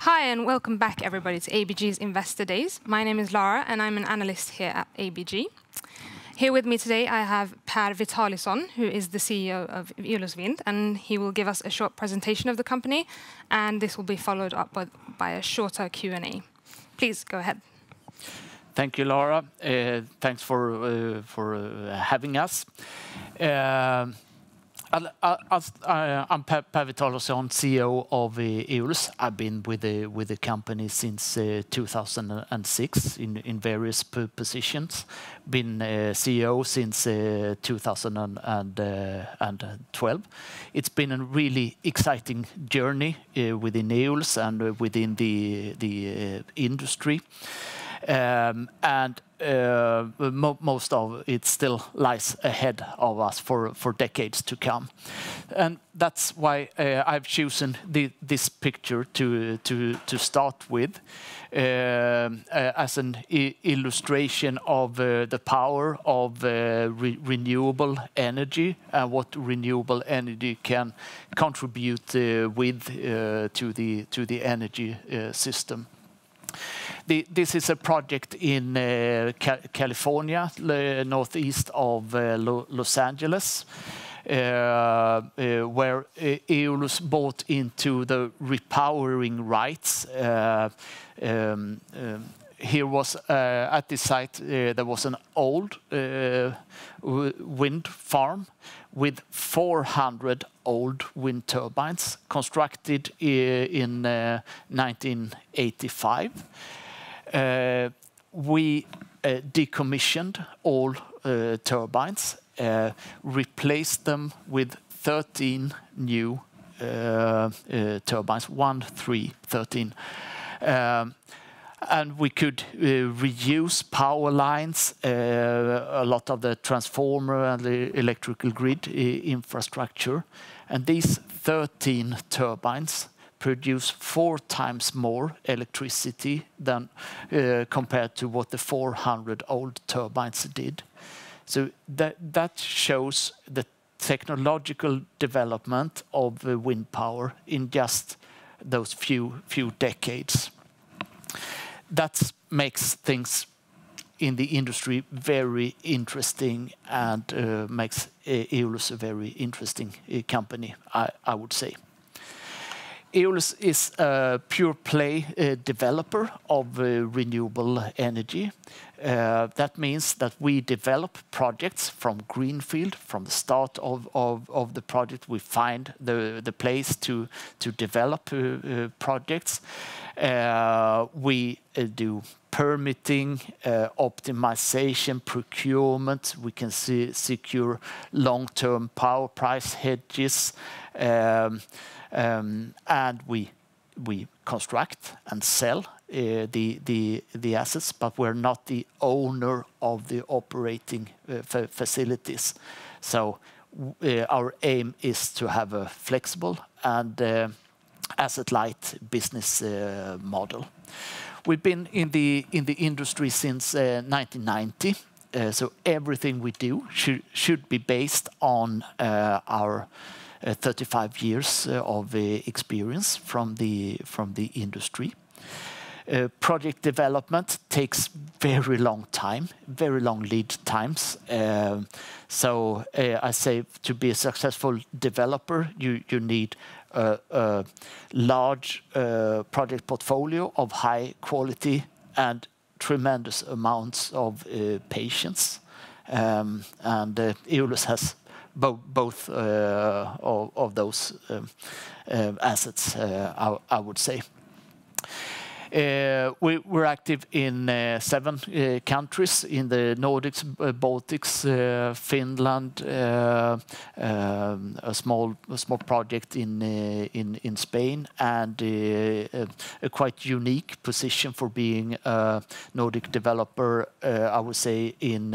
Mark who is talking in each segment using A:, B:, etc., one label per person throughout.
A: Hi and welcome back everybody to ABG's Investor Days. My name is Lara and I'm an analyst here at ABG. Here with me today I have Per Vitalisson, who is the CEO of Eolus Vind, and he will give us a short presentation of the company, and this will be followed up by a shorter Q&A. Please go ahead.
B: Thank you, Lara. Thanks for having us. I'm Per Vitalisson, CEO of Eolus. I've been with the company since 2006 in various positions. Been CEO since 2012. It's been a really exciting journey within Eolus and within the industry. Most of it still lies ahead of us for decades to come. And that's why I've chosen this picture to start with as an illustration of the power of renewable energy and what renewable energy can contribute with to the energy system. This is a project in California, northeast of Los Angeles, where Eolus bought into the repowering rights. Here was at this site there was an old wind farm with 400 old wind turbines constructed in 1985. We decommissioned all turbines, replaced them with 13 new turbines, 13. And we could reuse power lines, a lot of the transformer and the electrical grid infrastructure. And these 13 turbines produce 4 times more electricity than compared to what the 400 old turbines did. So that shows the technological development of wind power in just those few decades. That makes things in the industry very interesting and makes Eolus a very interesting company, I would say. Eolus is a pure play developer of renewable energy. That means that we develop projects from greenfield. From the start of the project, we find the place to develop projects. We do permitting, optimization, procurement. We can secure long-term power price hedges. And we construct and sell the assets, but we're not the owner of the operating facilities. So our aim is to have a flexible and asset-light business model. We've been in the industry since 1990, so everything we do should be based on our 35 years of experience from the industry. Project development takes very long time, very long lead times. So I say to be a successful developer, you need a large project portfolio of high quality and tremendous amounts of patience. And Eolus has both of those assets, I would say. We're active in 7 countries, in the Nordics, Baltics, Finland, a small project in Spain, and a quite unique position for being a Nordic developer, I would say, in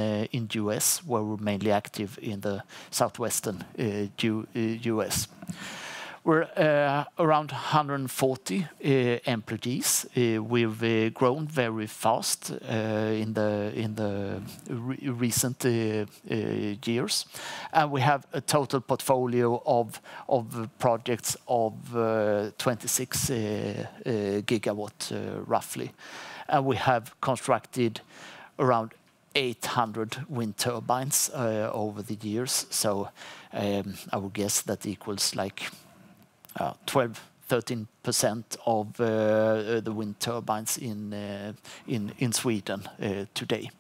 B: US, where we're mainly active in the southwestern US. We're around 140 employees. We've grown very fast in the recent years, and we have a total portfolio of projects of 26 gigawatt roughly, and we have constructed around 800 wind turbines over the years. So I would guess that equals like 12-13% of the wind turbines in Sweden today.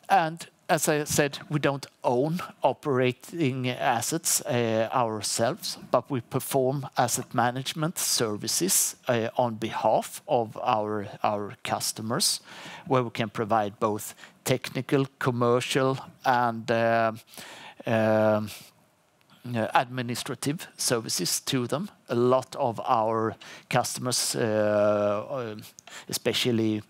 B: And as I said, we don't own operating assets ourselves, but we perform asset management services on behalf of our customers, where we can provide both technical, commercial, and administrative services to them. A lot of our customers, especially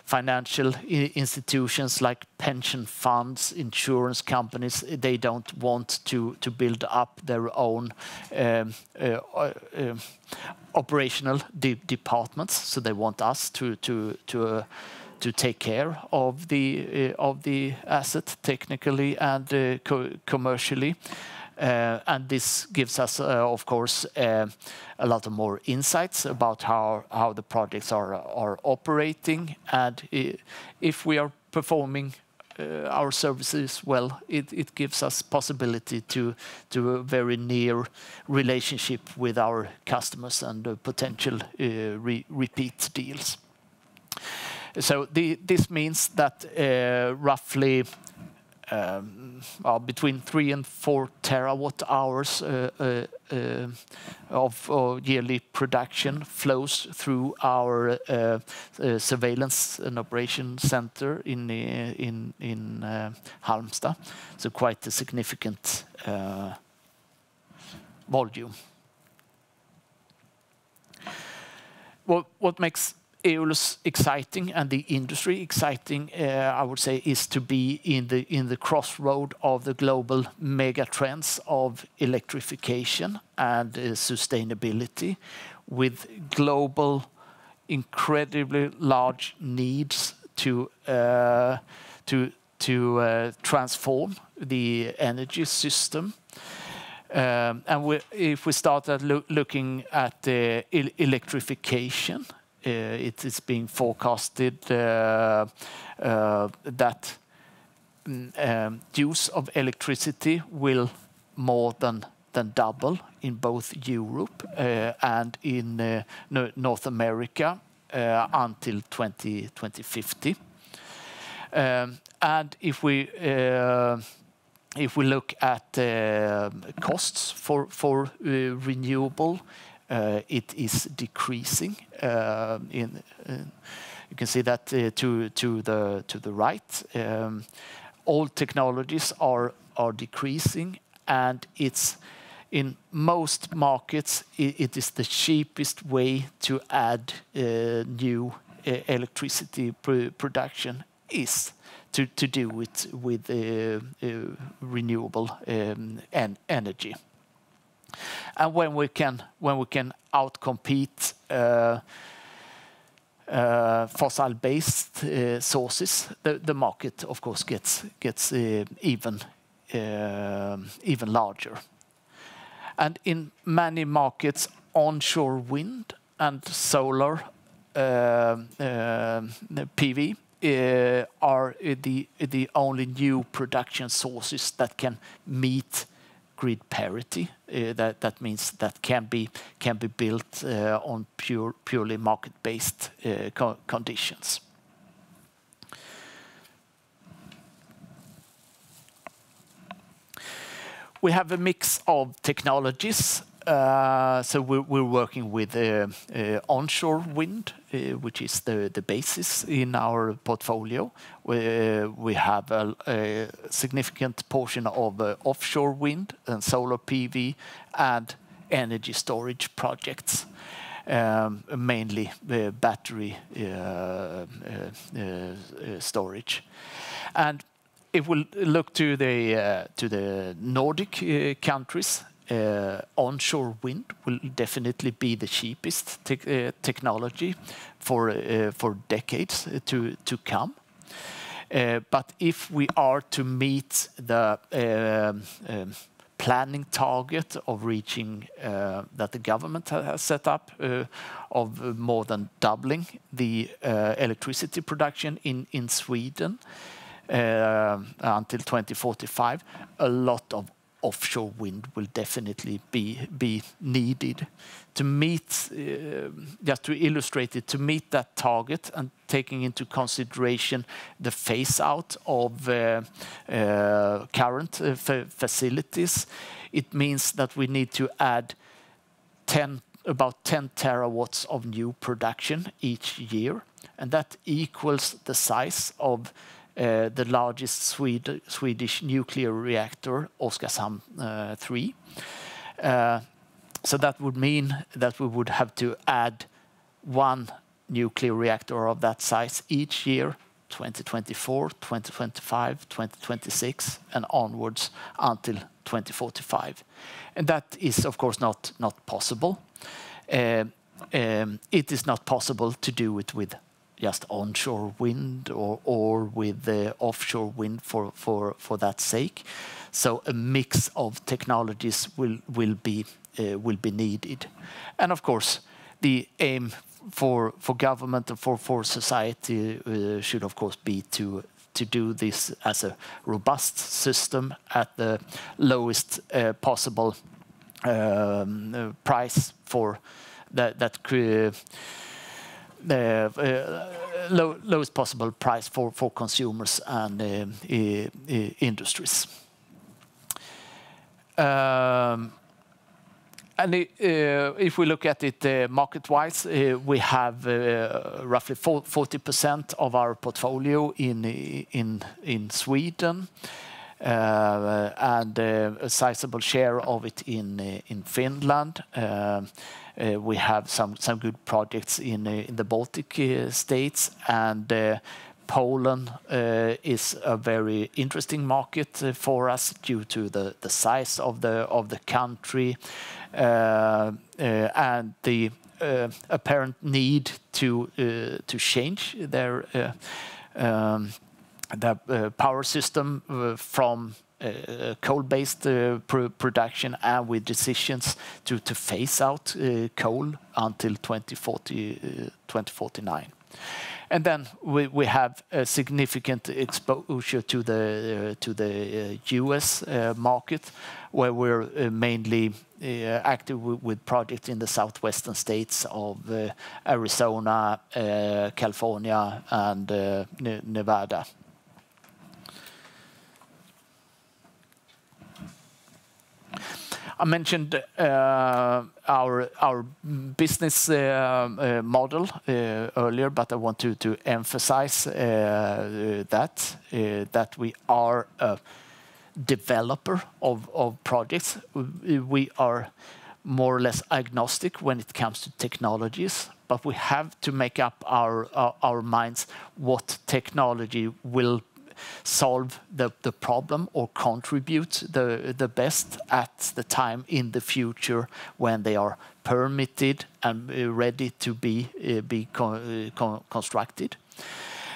B: financial institutions like pension funds, insurance companies, they don't want to build up their own operational departments, so they want us to take care of the asset technically and commercially. And this gives us, of course, a lot of more insights about how the projects are operating. And if we are performing our services well, it gives us possibility to a very near relationship with our customers and potential repeat deals. So this means that roughly between 3 and 4 terawatt hours of yearly production flows through our surveillance and operation center in Halmstad. So quite a significant volume. What makes Eolus exciting and the industry exciting, I would say, is to be in the crossroad of the global mega trends of electrification and sustainability, with global, incredibly large needs to transform the energy system. And if we start looking at electrification, it is being forecasted that use of electricity will more than double in both Europe and in North America until 2050. And if we look at costs for renewable, it is decreasing. You can see that to the right. All technologies are decreasing, and it's in most markets it is the cheapest way to add new electricity production is to do it with renewable energy. And when we can outcompete fossil-based sources, the market of course gets even larger. And in many markets, onshore wind and solar PV are the only new production sources that can meet grid parity. That means that can be built on purely market-based conditions. We have a mix of technologies. So we're working with onshore wind, which is the basis in our portfolio. We have a significant portion of offshore wind and solar PV and energy storage projects, mainly battery storage. And if we look to the Nordic countries, onshore wind will definitely be the cheapest technology for decades to come. But if we are to meet the planning target of reaching that the government has set up of more than doubling the electricity production in Sweden until 2045, a lot of offshore wind will definitely be needed to meet, just to illustrate it, to meet that target and taking into consideration the phase out of current facilities. It means that we need to add about 10 terawatts of new production each year, and that equals the size of the largest Swedish nuclear reactor, Oskarshamn 3. So that would mean that we would have to add one nuclear reactor of that size each year, 2024, 2025, 2026, and onwards until 2045. And that is, of course, not possible. It is not possible to do it with just onshore wind or with offshore wind for that sake. So a mix of technologies will be needed. And of course, the aim for government and for society should of course be to do this as a robust system at the lowest possible price for that lowest possible price for consumers and industries. And if we look at it market-wise, we have roughly 40% of our portfolio in Sweden, and a sizable share of it in Finland. We have some good projects in the Baltic states, and Poland is a very interesting market for us due to the size of the country and the apparent need to change their power system from coal-based production, and with decisions to phase out coal until 2049. And then we have a significant exposure to the US market, where we're mainly active with projects in the southwestern states of Arizona, California, and Nevada. I mentioned our business model earlier, but I want to emphasize that we are a developer of projects. We are more or less agnostic when it comes to technologies, but we have to make up our minds what technology will solve the problem or contribute the best at the time in the future when they are permitted and ready to be constructed.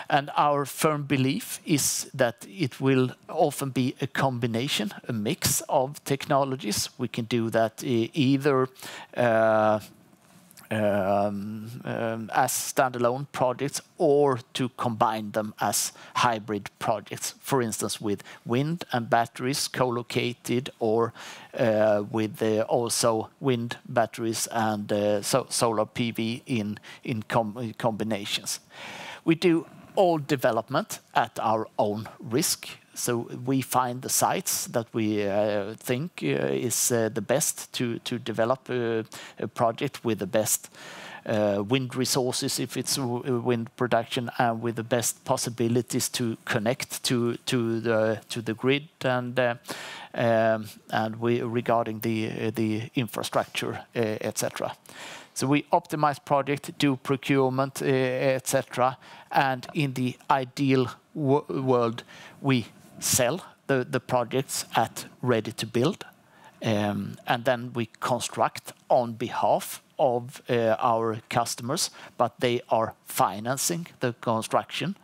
B: And our firm belief is that it will often be a combination, a mix of technologies. We can do that either as standalone projects or to combine them as hybrid projects, for instance with wind and batteries co-located, or with also wind, batteries and solar PV in combinations. We do all development at our own risk. So we find the sites that we think is the best to develop a project with the best wind resources, if it's wind production, and with the best possibilities to connect to the grid, and regarding the infrastructure, etc. So we optimize project, do procurement, etc. And in the ideal world, we sell the projects at ready to build, and then we construct on behalf of our customers, but they are financing the construction.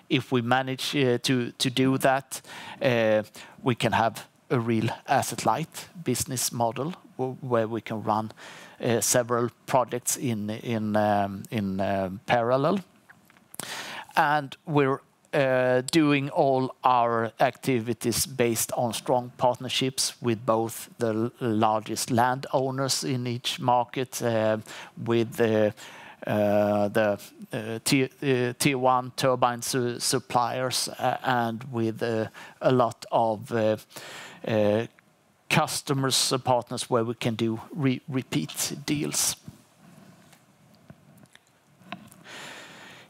B: If we manage to do that, we can have a real asset-light business model where we can run several projects in parallel. And we're doing all our activities based on strong partnerships with both the largest landowners in each market, with the tier one turbine suppliers, and with a lot of customers, partners where we can do repeat deals.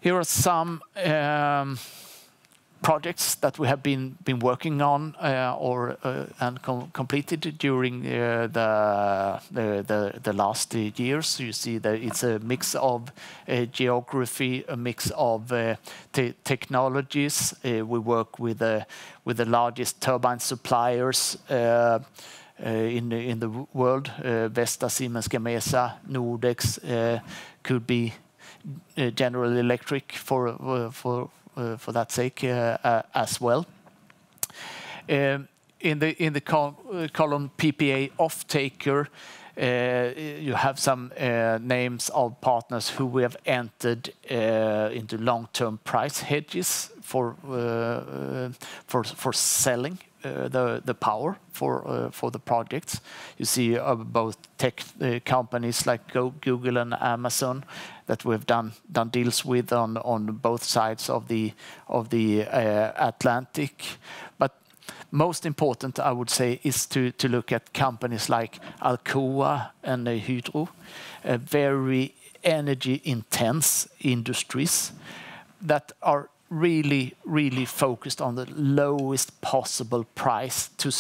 B: Here are some projects that we have been working on and completed during the last years. You see that it's a mix of geography, a mix of technologies. We work with the largest turbine suppliers in the world. Vestas, Siemens Gamesa, Nordex, could be General Electric for that sake as well. In the column PPA off-taker, you have some names of partners who we have entered into long-term price hedges for selling the power for the projects. You see both tech companies like Google and Amazon that we've done deals with on both sides of the Atlantic. But most important, I would say, is to look at companies like Alcoa and Hydro, very energy-intense industries that are really focused on the lowest possible price to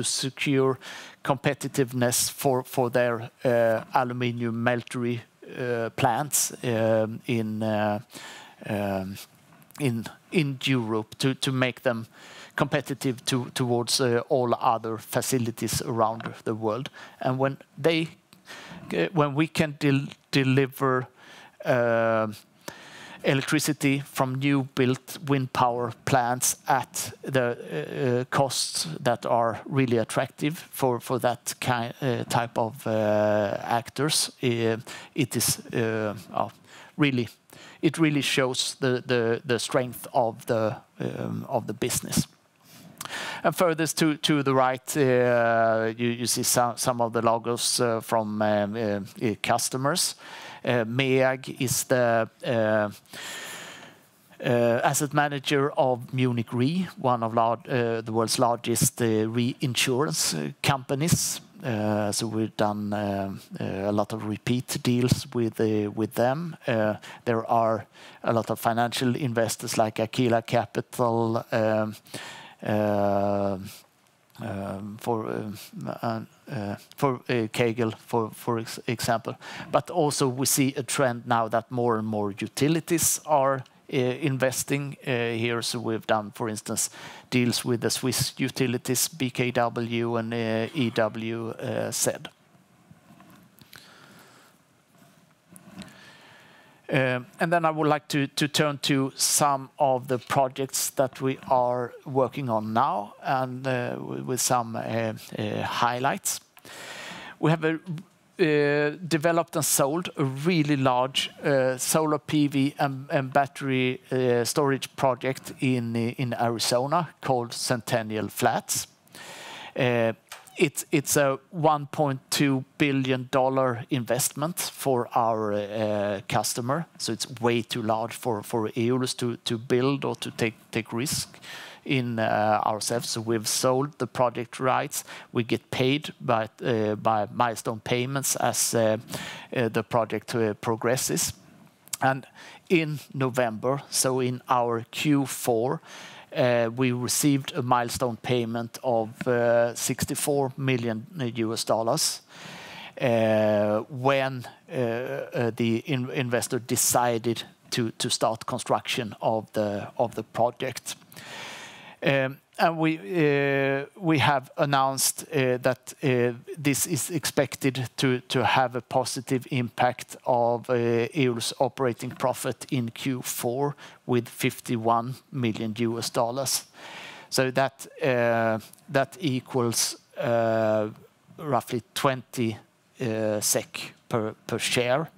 B: secure competitiveness for their aluminium meltery plants in Europe to make them competitive towards all other facilities around the world. And when we can deliver electricity from new built wind power plants at the costs that are really attractive for that type of actors, it is it really shows the strength of the business. And furthest to the right, you see some of the logos from customers. MEAG is the asset manager of Munich Re, one of the world's largest reinsurance companies. So we've done a lot of repeat deals with them. There are a lot of financial investors like Aquila Capital, for Kegel, for example. But also we see a trend now that more and more utilities are investing here. So we've done, for instance, deals with the Swiss utilities, BKW and EWZ. And then I would like to turn to some of the projects that we are working on now, and with some highlights. We have developed and sold a really large solar PV and battery storage project in Arizona called Centennial Flats. It's a $1.2 billion investment for our customer, so it's way too large for Eolus to build or to take risk in ourselves. So we've sold the project rights. We get paid by milestone payments as the project progresses. And in November, so in our Q4, we received a milestone payment of $64 million when the investor decided to start construction of the project. And we have announced that this is expected to have a positive impact of Eolus operating profit in Q4 with $51 million. So that equals roughly 20 SEK per share.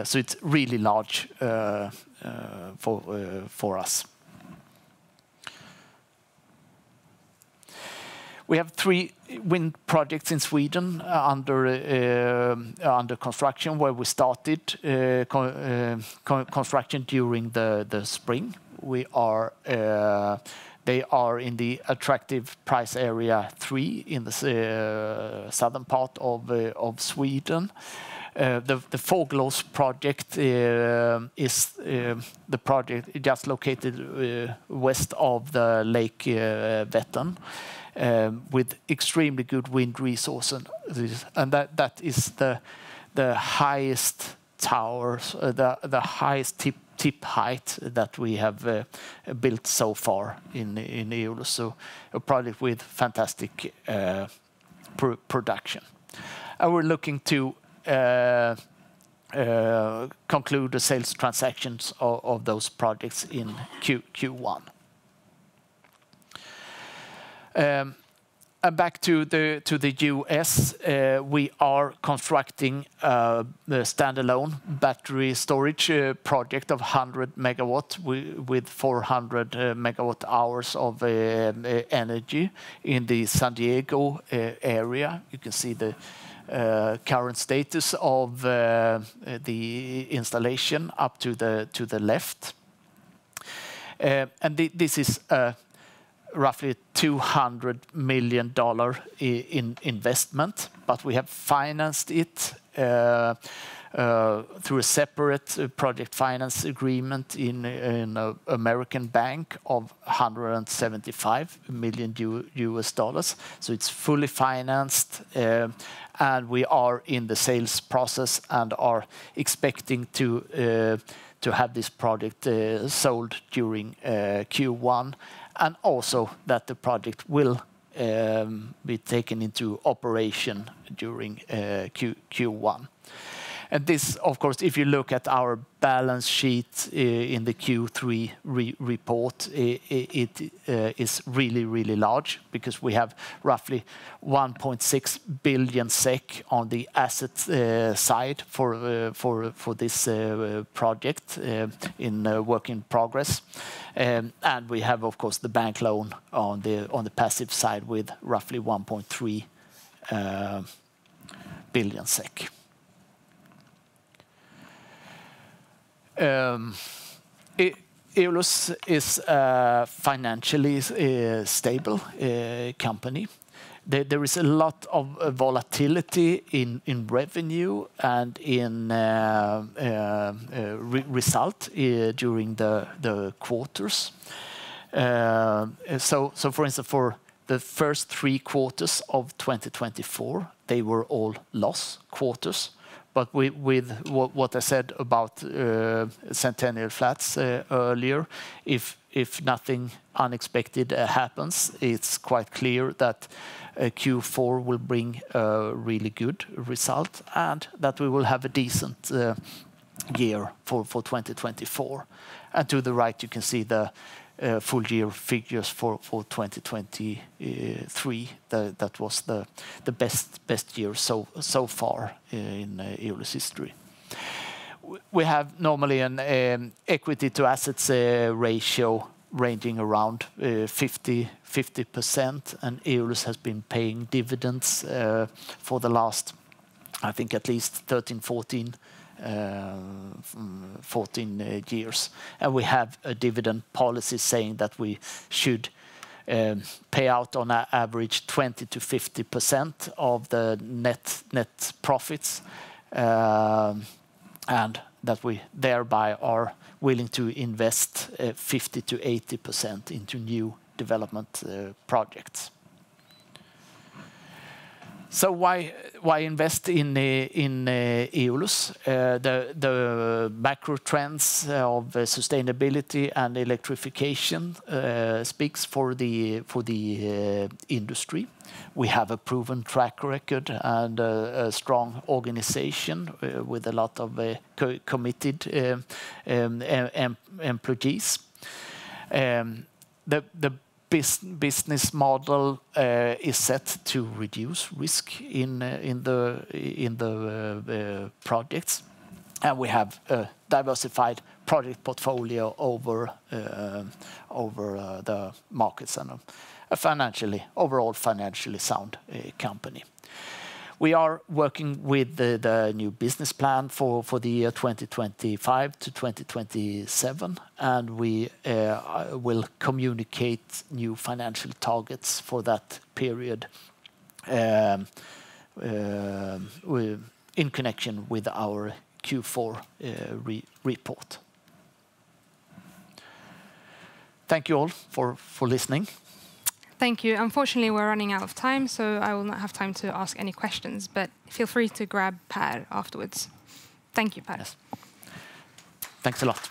B: So it's really large for us. We have 3 wind projects in Sweden under construction, where we started construction during the spring. They are in the attractive price area 3 in the southern part of Sweden. The Fågelås project is the project just located west of the Lake Vättern, with extremely good wind resources, and that is the highest towers, the highest tip height that we have built so far in Eolus. So a project with fantastic production, and we're looking to conclude the sales transactions of those projects in Q1. And back to the US, we are constructing the standalone battery storage project of 100 megawatt with 400 megawatt hours of energy in the San Diego area. You can see the current status of the installation up to the left, and this is roughly $200 million in investment, but we have financed it through a separate project finance agreement in an American bank of $175 million. So it's fully financed, and we are in the sales process and are expecting to have this project sold during Q1, and also that the project will be taken into operation during Q1. And this, of course, if you look at our balance sheet in the Q3 report, it is really, really large, because we have roughly 1.6 billion SEK on the asset side for this project in work in progress, and we have, of course, the bank loan on the passive side with roughly 1.3 billion SEK. Eolus is a financially stable company. There is a lot of volatility in revenue and in result during the quarters. So for instance, for the first 3 quarters of 2024, they were all loss quarters. But with what I said about Centennial Flats earlier, if nothing unexpected happens, it's quite clear that Q4 will bring a really good result, and that we will have a decent year for 2024. And to the right, you can see the full year figures for 2023. That was the best year so far in Eolus history. We have normally an equity to assets ratio ranging around 50%, and Eolus has been paying dividends for the last, I think, at least 14 years. And we have a dividend policy saying that we should pay out on average 20 to 50% of the net profits, and that we thereby are willing to invest 50 to 80% into new development projects. So why invest in Eolus? The macro trends of sustainability and electrification speaks for the industry. We have a proven track record and a strong organization with a lot of committed employees. The business model is set to reduce risk in the projects, and we have a diversified project portfolio over the markets and a overall financially sound company. We are working with the new business plan for the year 2025 to 2027, and we will communicate new financial targets for that period in connection with our Q4 report. Thank you all for listening.
A: Thank you. Unfortunately, we're running out of time, so I will not have time to ask any questions, but feel free to grab Per afterwards. Thank you, Per.
B: Yes. Thanks a lot.